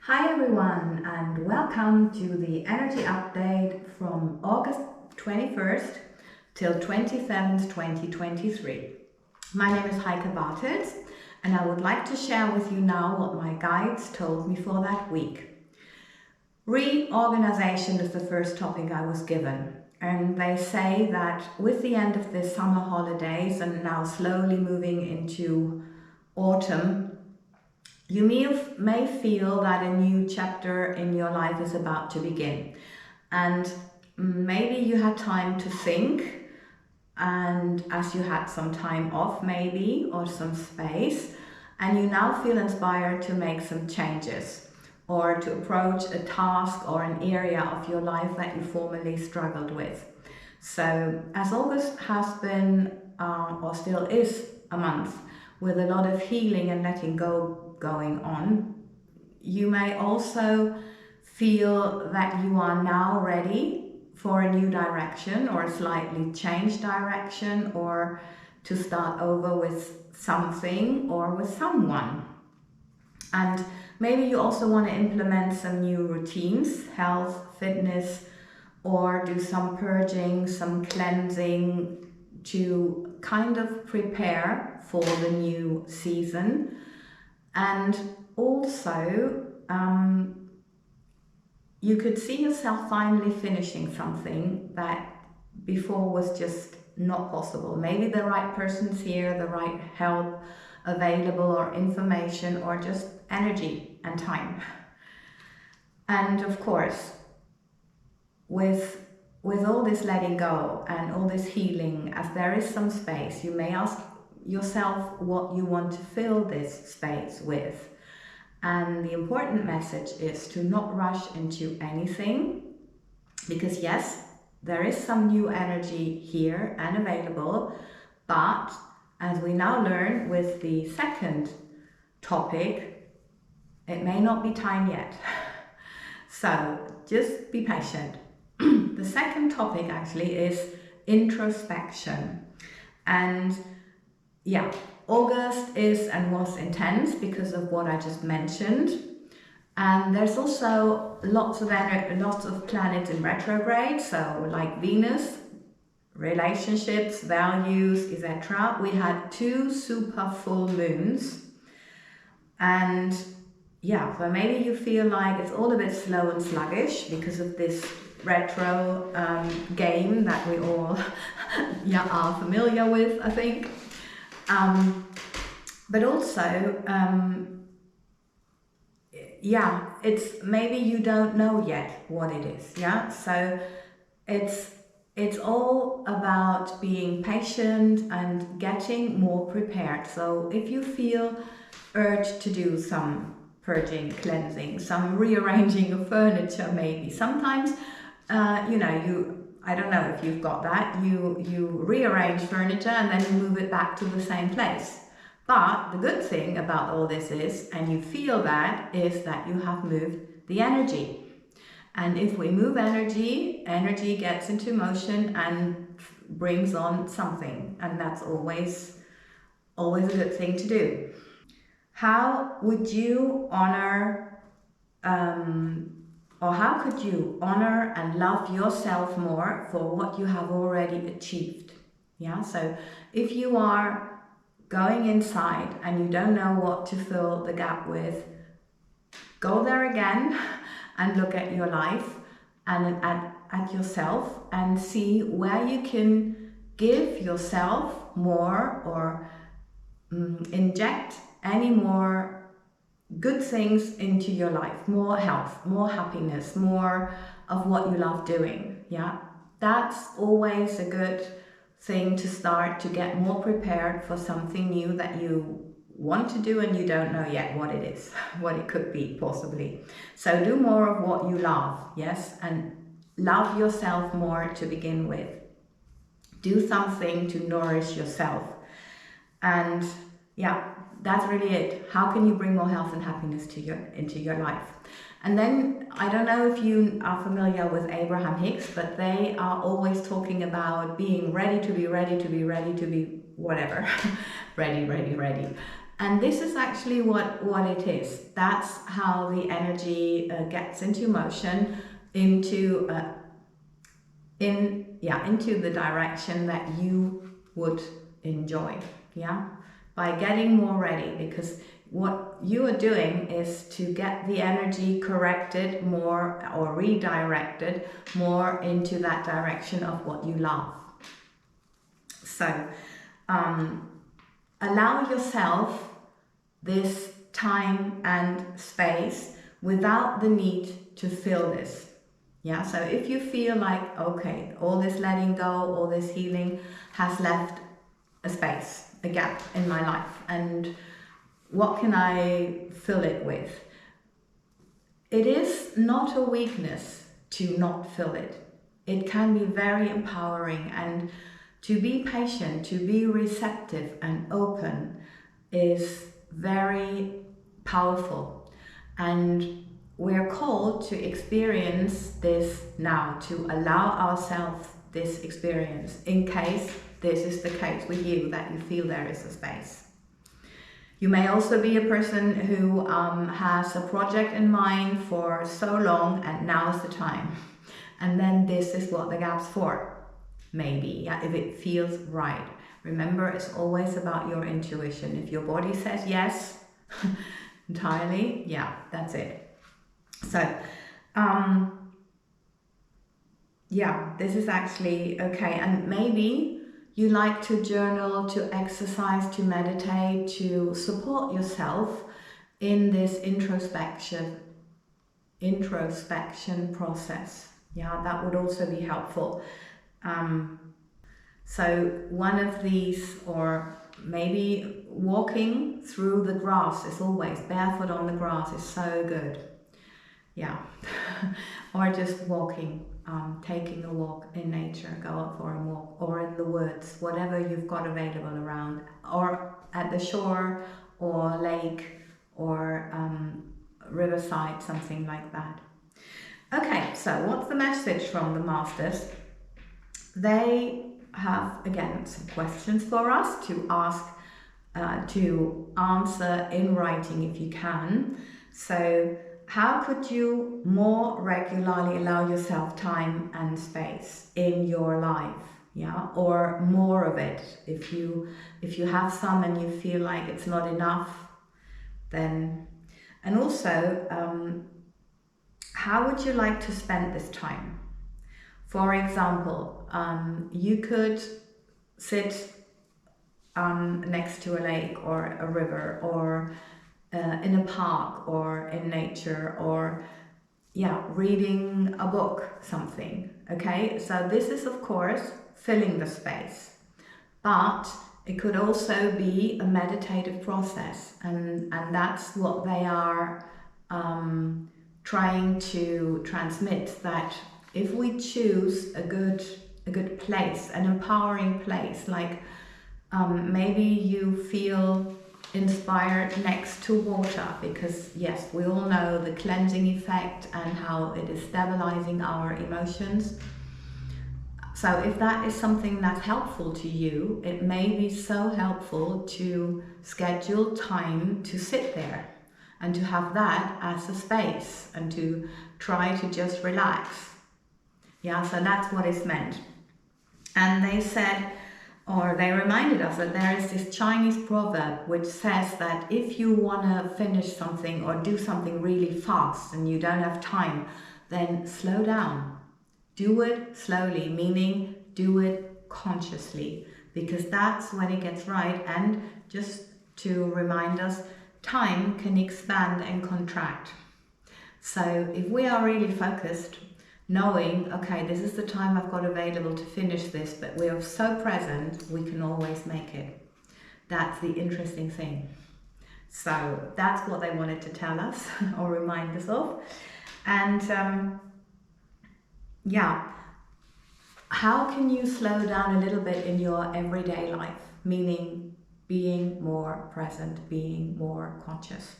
Hi everyone, and welcome to the energy update from August 21st till 27th, 2023. My name is Heike, and I would like to share with you now what my guides told me for that week. Reorganization is the first topic I was given, and they say that with the end of the summer holidays and now slowly moving into autumn, you may feel that a new chapter in your life is about to begin, and maybe you had time to think, and as you had some time off maybe, or some space, and you now feel inspired to make some changes or to approach a task or an area of your life that you formerly struggled with. So as August has been or still is a month with a lot of healing and letting go going on, you may also feel that you are now ready for a new direction or a slightly changed direction, or to start over with something or with someone. And maybe you also want to implement some new routines, health, fitness, or do some purging, some cleansing to kind of prepare for the new season. And also, you could see yourself finally finishing something that before was just not possible. Maybe the right person's here, the right help available, or information, or just energy and time. And of course, with all this letting go and all this healing, as there is some space, you may ask yourself what you want to fill this space with. And the important message is to not rush into anything, because yes, there is some new energy here and available, but as we now learn with the second topic, it may not be time yet. So just be patient. The second topic actually is introspection. And yeah, August is and was intense because of what I just mentioned. And there's also lots of planets in retrograde, so like Venus, relationships, values, etc. We had 2 super full moons. And yeah, so maybe you feel like it's all a bit slow and sluggish because of this retro game that we all are familiar with, I think. But also, it's maybe you don't know yet what it is, so it's all about being patient and getting more prepared. So if you feel urged to do some purging, cleansing, some rearranging of furniture, maybe sometimes I don't know if you've got that, you rearrange furniture and then you move it back to the same place. But the good thing about all this is, and you feel that, is that you have moved the energy. And if we move energy, energy gets into motion and brings on something. And that's always a good thing to do. How would you honor, or how could you honor and love yourself more for what you have already achieved? So if you are going inside and you don't know what to fill the gap with, go there again and look at your life and at yourself and see where you can give yourself more, or inject any more good things into your life, more health, more happiness, more of what you love doing. That's always a good thing to start to get more prepared for something new that you want to do and you don't know yet what it is, what it could be possibly. So do more of what you love, yes, and love yourself more to begin with. Do something to nourish yourself. And that's really it. How can you bring more health and happiness into your life? And then, I don't know if you are familiar with Abraham Hicks, but they are always talking about being ready to be whatever. ready. And this is actually what it is. That's how the energy gets into motion, into into the direction that you would enjoy. Yeah, by getting more ready, because what you are doing is to get the energy corrected more or redirected more into that direction of what you love. So allow yourself this time and space without the need to fill this. Yeah, so if you feel like, okay, all this letting go, all this healing has left a space, a gap in my life, and what can I fill it with? It is not a weakness to not fill it. It can be very empowering, and to be patient, to be receptive and open is very powerful. And we're called to experience this now, to allow ourselves this experience, in case this is the case with you, that you feel there is a space. You may also be a person who has a project in mind for so long, and now's the time. And then this is what the gap's for. Maybe, yeah, if it feels right. Remember, it's always about your intuition. If your body says yes, entirely, yeah, that's it. So, yeah, this is actually okay. And maybe you like to journal, to exercise, to meditate, to support yourself in this introspection process. Yeah, that would also be helpful. So one of these, or maybe walking through the grass is always, barefoot on the grass is so good. Yeah, or just walking, taking a walk in nature, go out for a walk, or in the woods, whatever you've got available around, or at the shore, or lake, or riverside, something like that. Okay, so what's the message from the masters? They have, again, some questions for us to ask, to answer in writing if you can. So, how could you more regularly allow yourself time and space in your life? Yeah, or more of it. If you have some and you feel like it's not enough, then, and also, how would you like to spend this time? For example, you could sit next to a lake or a river, or in a park, or in nature, or yeah, reading a book, something. Okay, so this is of course filling the space, but it could also be a meditative process, and that's what they are trying to transmit, that if we choose a good place, an empowering place, like maybe you feel inspired next to water, because yes, we all know the cleansing effect and how it is stabilizing our emotions. So if that is something that's helpful to you, it may be so helpful to schedule time to sit there and to have that as a space and to try to just relax. Yeah, so that's what is meant. And they said, or they reminded us, that there is this Chinese proverb which says that if you want to finish something or do something really fast and you don't have time, then slow down. Do it slowly, meaning do it consciously, because that's when it gets right. And just to remind us, time can expand and contract. So if we are really focused, knowing, okay, this is the time I've got available to finish this, but we are so present, we can always make it. That's the interesting thing. So that's what they wanted to tell us or remind us of. And yeah, how can you slow down a little bit in your everyday life? Meaning being more present, being more conscious.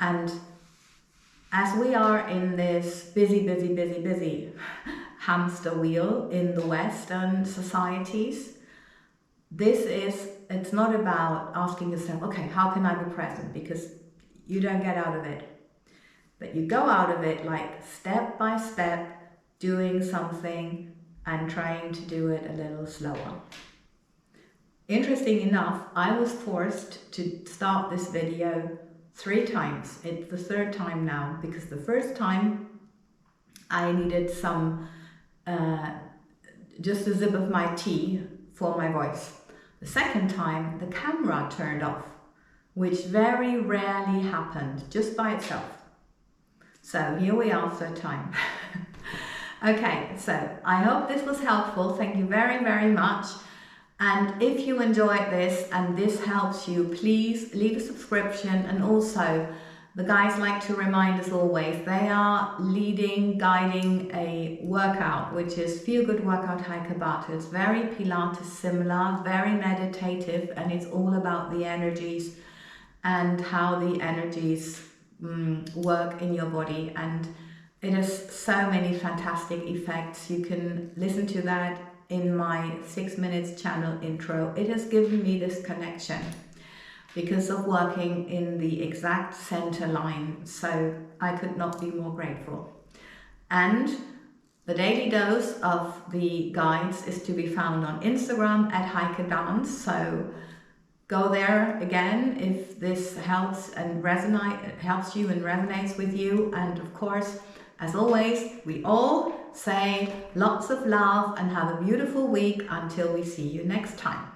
And as we are in this busy hamster wheel in the Western societies, this is it's not about asking yourself, okay, how can I be present? Because you don't get out of it. But you go out of it like step by step, doing something and trying to do it a little slower. Interesting enough, I was forced to start this video 3 times. It's the 3rd time now, because the first time I needed some, just a sip of my tea for my voice. The second time, the camera turned off, which very rarely happened, just by itself. So here we are, 3rd time. Okay, so I hope this was helpful. Thank you very, very much. And if you enjoyed this and this helps you, please leave a subscription. And also, the guys like to remind us always, they are guiding a workout, which is Feel Good Workout Heike Bata. It's very Pilates similar, very meditative, and it's all about the energies and how the energies work in your body. And it has so many fantastic effects. You can listen to that in my 6 minutes channel intro. It has given me this connection because of working in the exact center line. So I could not be more grateful. And the daily dose of the guides is to be found on Instagram at Heike Dance. So go there again if this helps and helps you and resonates with you. And of course, as always, we all say lots of love and have a beautiful week until we see you next time.